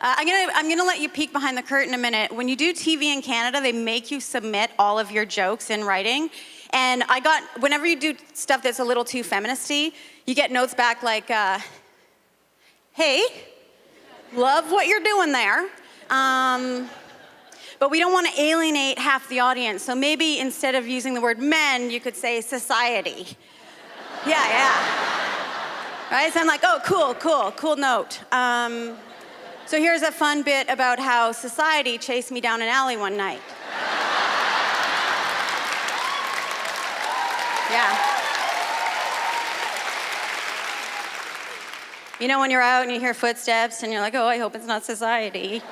I'm gonna let you peek behind the curtain a minute. When you do TV in Canada, they make you submit all of your jokes in writing. And whenever you do stuff that's a little too feministy, you get notes back like, hey, love what you're doing there. But we don't want to alienate half the audience. So maybe instead of using the word men, you could say society. Yeah. Right? So I'm like, oh, cool note. So here's a fun bit about how society chased me down an alley one night. Yeah. You know when you're out and you hear footsteps and you're like, oh, I hope it's not society.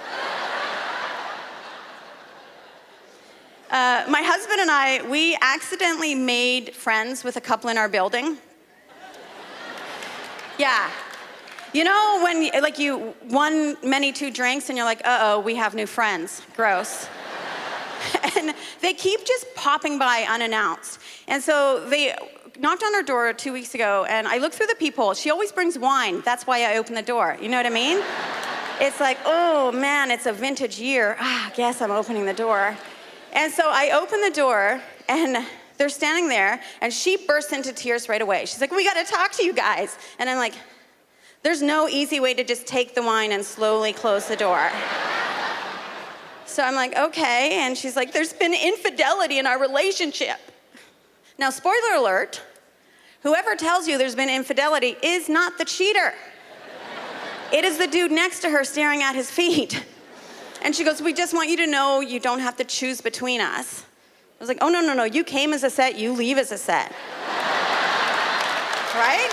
My husband and I, we accidentally made friends with a couple in our building. Yeah. You know when you one many two drinks and you're like, uh-oh, we have new friends. Gross. And they keep just popping by unannounced. And so they knocked on our door 2 weeks ago, and I looked through the peephole. She always brings wine. That's why I open the door. You know what I mean? It's like, oh man, it's a vintage year. I guess I'm opening the door. And so I open the door, and they're standing there, and she bursts into tears right away. She's like, we gotta talk to you guys. And I'm like, there's no easy way to just take the wine and slowly close the door. So I'm like, okay. And she's like, there's been infidelity in our relationship. Now, spoiler alert, whoever tells you there's been infidelity is not the cheater. It is the dude next to her staring at his feet. And she goes, we just want you to know you don't have to choose between us. I was like, oh, no, you came as a set, you leave as a set. Right?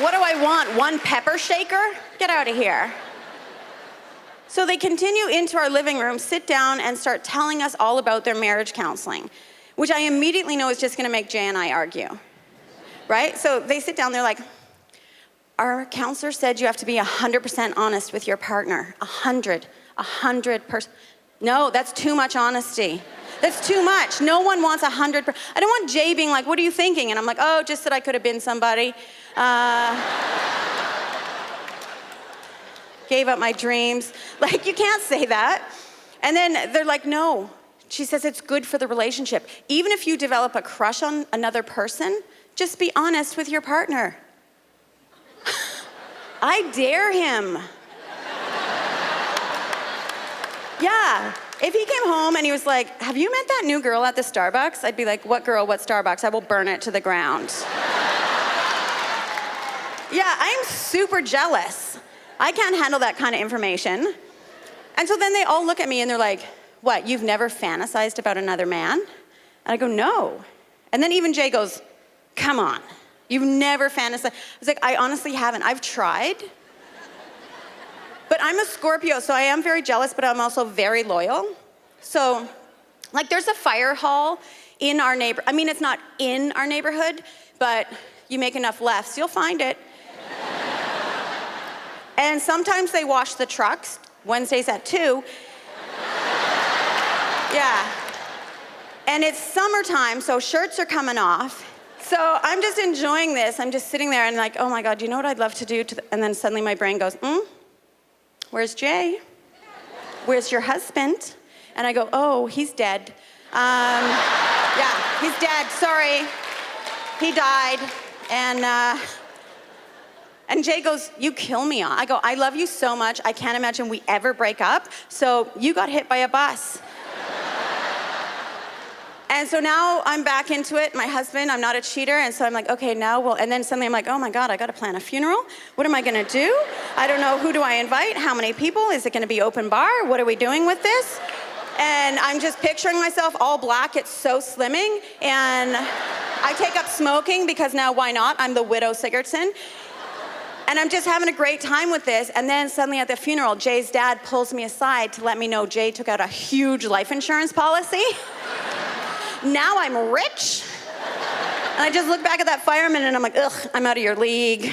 What do I want, one pepper shaker? Get out of here. So they continue into our living room, sit down, and start telling us all about their marriage counseling, which I immediately know is just gonna make Jay and I argue, right? So they sit down, they're like, our counselor said you have to be 100% honest with your partner. 100%. No, that's too much honesty. That's too much. No one wants 100%. I don't want Jay being like, what are you thinking? And I'm like, oh, just that I could have been somebody. Gave up my dreams. Like, you can't say that. And then they're like, no. She says it's good for the relationship. Even if you develop a crush on another person, just be honest with your partner. I dare him. Yeah. If he came home and he was like, have you met that new girl at the Starbucks? I'd be like, what girl, what Starbucks? I will burn it to the ground. Yeah, I'm super jealous. I can't handle that kind of information. And so then they all look at me and they're like, what, you've never fantasized about another man? And I go, no. And then even Jay goes, come on, you've never fantasized. I was like, I honestly haven't. I've tried. But I'm a Scorpio, so I am very jealous, but I'm also very loyal. So, like, there's a fire hall in our I mean, it's not in our neighborhood, but you make enough lefts, you'll find it. And sometimes they wash the trucks, Wednesdays at 2. Yeah. And it's summertime, so shirts are coming off. So I'm just enjoying this. I'm just sitting there and like, oh my God, you know what I'd love to do? And then suddenly my brain goes, where's Jay? Where's your husband? And I go, oh, he's dead. Yeah, he's dead, sorry. He died. And Jay goes, you kill me. I go, I love you so much. I can't imagine we ever break up. So you got hit by a bus. And so now I'm back into it. My husband, I'm not a cheater. And so I'm like, okay, and then suddenly I'm like, oh my God, I got to plan a funeral. What am I going to do? I don't know. Who do I invite? How many people? Is it going to be open bar? What are we doing with this? And I'm just picturing myself all black. It's so slimming. And I take up smoking because now why not? I'm the widow Sigurdson. And I'm just having a great time with this. And then suddenly at the funeral, Jay's dad pulls me aside to let me know Jay took out a huge life insurance policy. Now I'm rich. And I just look back at that fireman and I'm like, ugh, I'm out of your league.